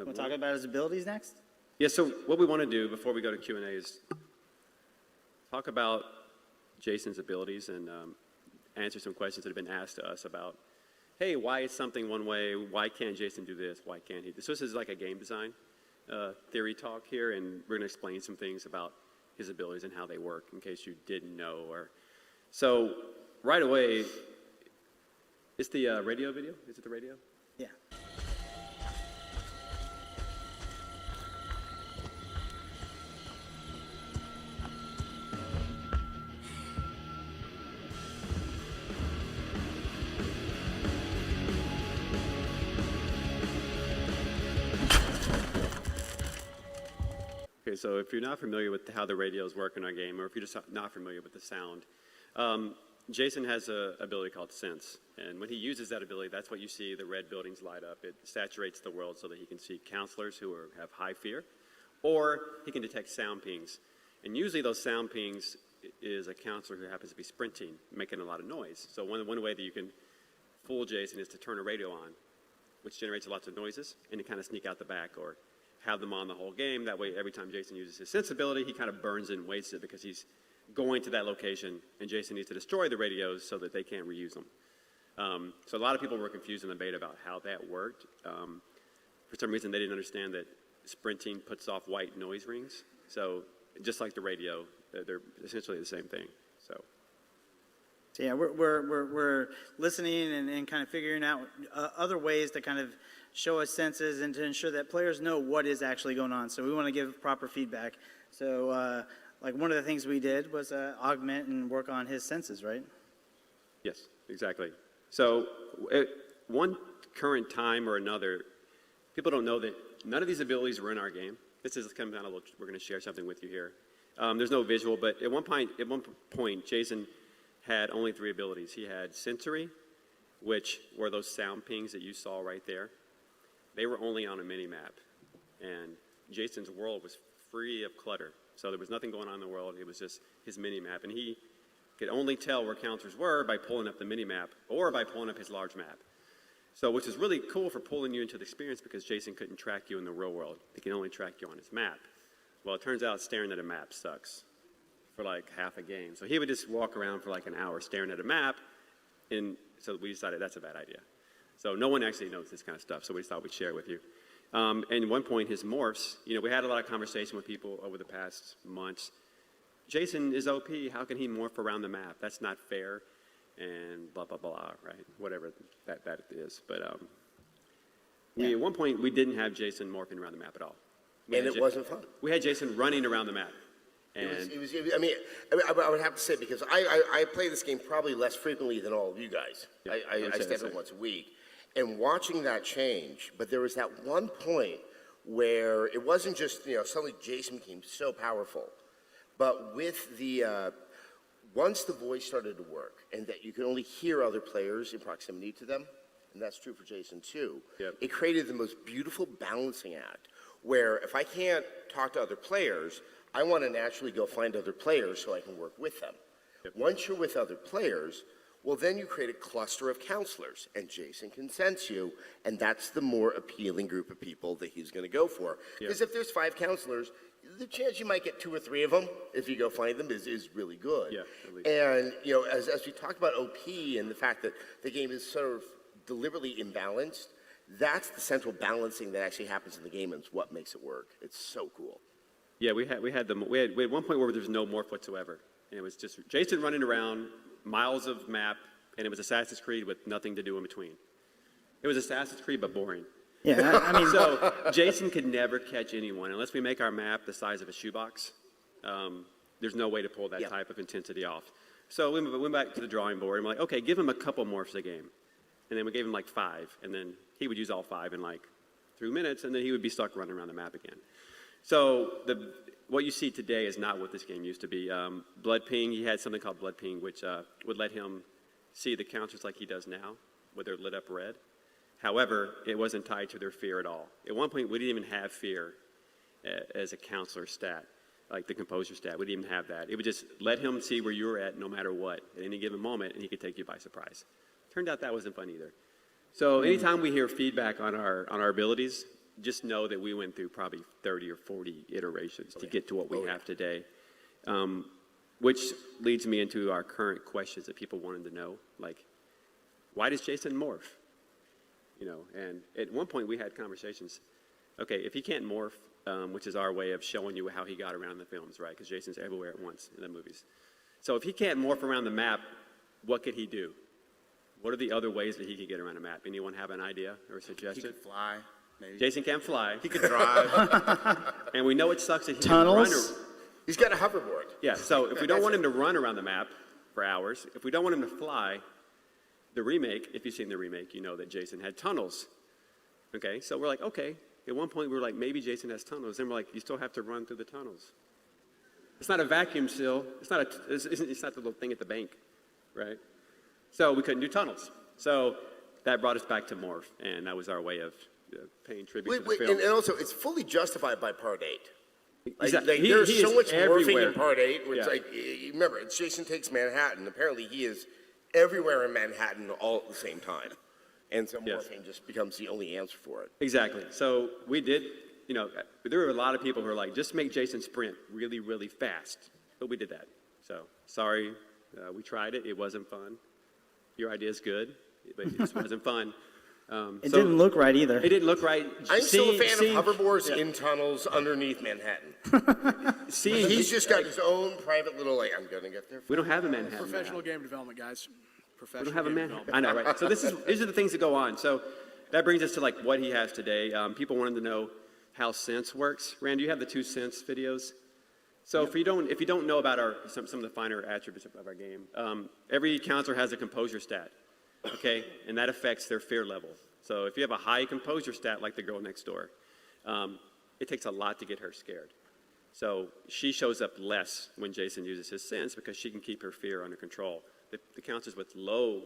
We'll talk about his abilities next? Yeah, so what we want to do before we go to Q&A is talk about Jason's abilities and answer some questions that have been asked to us about, hey, why is something one way? Why can't Jason do this? Why can't he? So this is like a game design theory talk here, and we're going to explain some things about his abilities and how they work in case you didn't know. So right away, it's the radio video? Is it the radio? Yeah. Okay, so if you're not familiar with how the radios work in our game, or if you're just not familiar with the sound, Jason has an ability called Sense. And when he uses that ability, that's what you see, the red buildings light up. It saturates the world so that he can see counselors who have high fear, or he can detect sound pings. And usually those sound pings is a counselor who happens to be sprinting, making a lot of noise. So one way that you can fool Jason is to turn a radio on, which generates lots of noises, and to kind of sneak out the back or have them on the whole game. That way, every time Jason uses his sensibility, he kind of burns it and wastes it because he's going to that location, and Jason needs to destroy the radios so that they can't reuse them. So a lot of people were confused in the beta about how that worked. For some reason, they didn't understand that sprinting puts off white noise rings. So just like the radio, they're essentially the same thing. So yeah, we're listening and kind of figuring out other ways to kind of show us senses and to ensure that players know what is actually going on. So we want to give proper feedback. So like one of the things we did was augment and work on his senses, right? yes, exactly. So at one current time or another, people don't know that none of these abilities were in our game. This is kind of we're going to share something with you here. There's no visual, but at one point, Jason had only 3 abilities. He had sensory, which were those sound pings that you saw right there. They were only on a mini-map, and Jason's world was free of clutter. So there was nothing going on in the world. It was just his mini-map, and he could only tell where counselors were by pulling up the mini-map or by pulling up his large map. So which is really cool for pulling you into the experience because Jason couldn't track you in the real world. He can only track you on his map. Well, it turns out staring at a map sucks for like half a game. So he would just walk around for like an hour staring at a map, and so we decided that's a bad idea. So no one actually knows this kind of stuff, so we just thought we'd share it with you. And at one point, his morphs, we had a lot of conversation with people over the past months. Jason is OP, how can he morph around the map? That's not fair, and blah, blah, blah, right? Whatever that is. But at one point, we didn't have Jason morphing around the map at all. And it wasn't fun. We had Jason running around the map. And I would have to say, because I play this game probably less frequently than all of you guys. Yeah, I step in once a week. And watching that change, but there was that one point where it wasn't just, suddenly Jason became so powerful. But with the, once the voice started to work and that you could only hear other players in proximity to them, and that's true for Jason too, it created the most beautiful balancing act where if I can't talk to other players, I want to naturally go find other players so I can work with them. Once you're with other players, well, then you create a cluster of counselors, and Jason can sense you, and that's the more appealing group of people that he's going to go for. Because if there's 5 counselors, the chance you might get 2 or 3 of them, if you go find them, is really good. Yeah, at least. And, as we talked about OP and the fact that the game is sort of deliberately imbalanced, that's the central balancing that actually happens in the game, and it's what makes it work. It's so cool. yeah, we had one point where there was no morph whatsoever. And it was just Jason running around, miles of map, and it was Assassin's Creed with nothing to do in between. It was Assassin's Creed, but boring. Yeah, I mean, So Jason could never catch anyone unless we make our map the size of a shoebox. There's no way to pull that type of intensity off. So we went back to the drawing board and we're like, okay, give him a couple morphs a game. And then we gave him like 5, and then he would use all 5 in like 3 minutes, and then he would be stuck running around the map again. So what you see today is not what this game used to be. Blood Ping, he had something called Blood Ping, which would let him see the counters like he does now, where they're lit up red. However, it wasn't tied to their fear at all. At one point, we didn't even have fear as a counselor stat, like the composure stat. We didn't even have that. It would just let him see where you were at no matter what at any given moment, and he could take you by surprise. Turned out that wasn't fun either. So anytime we hear feedback on our abilities, just know that we went through probably 30 or 40 iterations to get to what we have today. Which leads me into our current questions that people wanted to know, like, why does Jason morph? You know, and at one point we had conversations. Okay, if he can't morph, which is our way of showing you how he got around the films, right? Because Jason's everywhere at once in the movies. So if he can't morph around the map, what could he do? What are the other ways that he could get around a map? Anyone have an idea or a He suggestion? could fly, maybe. Jason can't fly. He could drive. And we know it sucks that he Tunnels? can run. He's got a hoverboard. Yeah, so if we don't want him to run around the map for hours, if we don't want him to fly, the remake, if you've seen the remake, you know that Jason had tunnels. Okay, so we're like, okay. At one point we were like, maybe Jason has tunnels. Then we're like, you still have to run through the tunnels. It's not a vacuum seal. It's not the little thing at the bank, right? So we couldn't do tunnels. So that brought us back to morph, and that was our way of paying tribute to the film. And also, it's fully justified by Part 8. Like, Exactly. there's He so is much morphing everywhere. in Part 8, where it's Yeah. like, remember, it's Jason Takes Manhattan. Apparently, he is everywhere in Manhattan all at the same time. And so Yes. morphing just becomes the only answer for it. Exactly. So we did, you know, there were a lot of people who were like, just make Jason sprint really, really fast. But we did that. So sorry, we tried it. It wasn't fun. Your idea is good, but it just wasn't fun. It didn't look right either. It didn't look right. I'm still a fan Seeing- of hoverboards yeah. in tunnels underneath Manhattan. Seeing, He's just got his own private little, like, I'm going to get there. we don't have a Manhattan. Professional game development, guys. We Professional don't have a game Manhattan. development. I know, right? So these are the things that go on. So that brings us to like what he has today. People wanted to know how CINCH works. Rand, you have the 2 CINCH videos. So if you don't know about some of the finer attributes of our game, every counselor has a composure stat, okay, and that affects their fear level. So if you have a high composure stat like the girl next door, it takes a lot to get her scared. So she shows up less when Jason uses his sense because she can keep her fear under control. The counselors with low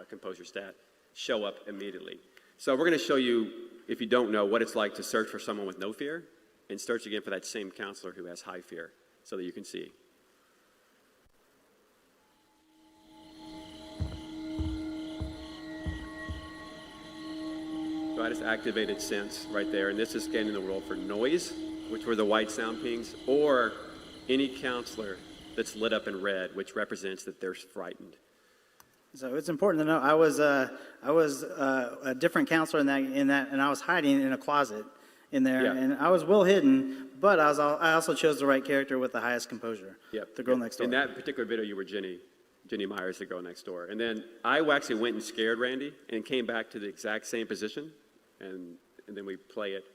composure stat show up immediately. So we're going to show you, if you don't know, what it's like to search for someone with no fear and search again for that same counselor who has high fear so that you can see. So I just activated sense right there, and this is scanning the world for noise, which were the white sound pings, or any counselor that's lit up in red, which represents that they're frightened. So it's important to know I was a different counselor in that, and I was hiding in a closet in there, Yeah. and I was well hidden, but I also chose the right character with the highest composure. Yep. The girl Yep. next door. In that particular video, you were Jenny Myers, the girl next door. And then I actually went and scared Randy and came back to the exact same position, and then we play it.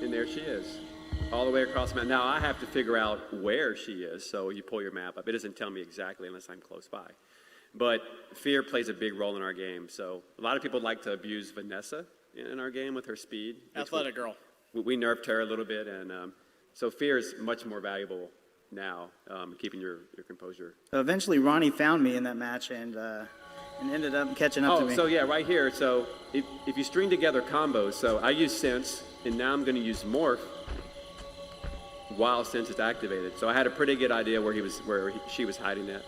And there she is, all the way across the map. Now I have to figure out where she is, so you pull your map up. It doesn't tell me exactly unless I'm close by. But fear plays a big role in our game. So a lot of people like to abuse Vanessa in our game with her speed. Athletic girl. We nerfed her a little bit, and so fear is much more valuable now, keeping your composure. So eventually, Ronnie found me in that match and ended up catching up to me. So yeah, right here. So if you string together combos, so I use Sense, and now I'm going to use Morph while Sense is activated. So I had a pretty good idea where she was hiding at.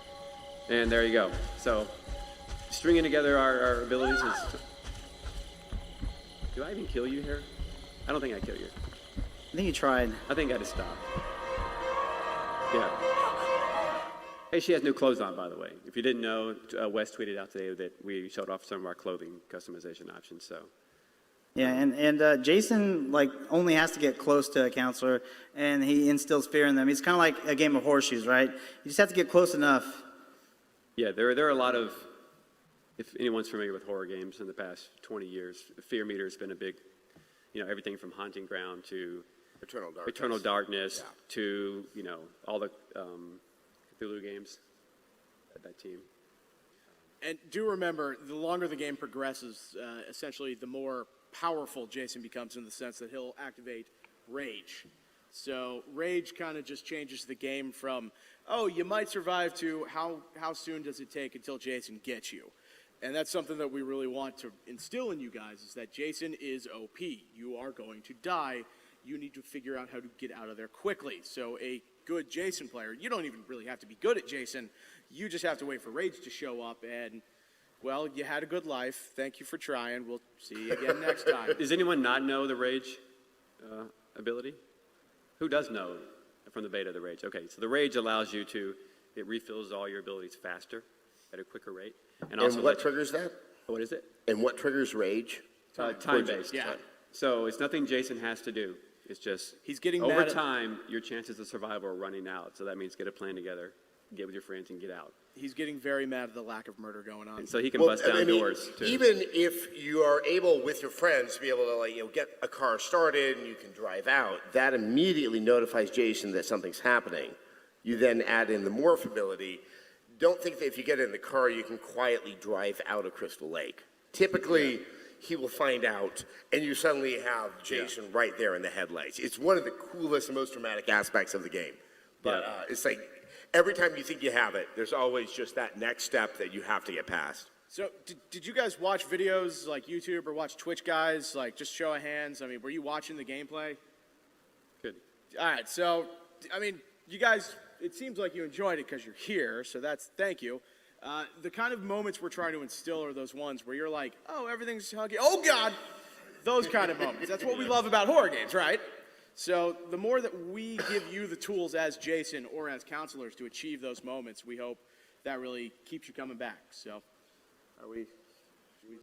And there you go. So stringing together our abilities is... Do I even kill you here? I don't think I kill you. I think you tried. I think I just stopped. Yeah. Hey, she has new clothes on, by the way. If you didn't know, Wes tweeted out today that we showed off some of our clothing customization options. So Yeah, and Jason only has to get close to a counselor, and he instills fear in them. It's kind of like a game of horseshoes, right? You just have to get close enough. yeah, there are a lot of, if anyone's familiar with horror games in the past 20 years, fear meter has been a big, everything from Haunting Ground to Eternal Darkness Yeah. to, all the Cthulhu games, that team. And do remember, the longer the game progresses, essentially the more powerful Jason becomes in the sense that he'll activate Rage. So Rage kind of just changes the game from, oh, you might survive to how soon does it take until Jason gets you? And that's something that we really want to instill in you guys, is that Jason is OP. You are going to die. You need to figure out how to get out of there quickly. So a good Jason player. You don't even really have to be good at Jason. You just have to wait for Rage to show up and, well, you had a good life. Thank you for trying. We'll see you again next time. Does anyone not know the Rage ability? Who does know from the beta the Rage? Okay, so the Rage allows you to, it refills all your abilities faster at a quicker rate. And also what triggers that? What is it? And what triggers rage? Time-based. Yeah. So it's nothing Jason has to do. It's just He's getting over mad at- time, your chances of survival are running out. So that means get a plan together, get with your friends, and get out. He's getting very mad at the lack of murder going on. And so he can bust down doors too. Even if you are able with your friends to be able to get a car started and you can drive out, that immediately notifies Jason that something's happening. You then add in the morph ability. Don't think that if you get in the car, you can quietly drive out of Crystal Lake. Typically, he will find out, and you suddenly have Jason right there in the headlights. It's one of the coolest and most dramatic aspects of the game. But it's like every time you think you have it, there's always just that next step that you have to get past. So, did you guys watch videos like YouTube or watch Twitch guys? Like, just show of hands. I mean, were you watching the gameplay? Good. All right. So, I mean, you guys, it seems like you enjoyed it because you're here. So thank you. The kind of moments we're trying to instill are those ones where you're like, oh, everything's huggy. Oh, God. Those kind of moments. That's what we love about horror games, right? So the more that we give you the tools as Jason or as counselors to achieve those moments, we hope that really keeps you coming back. So are we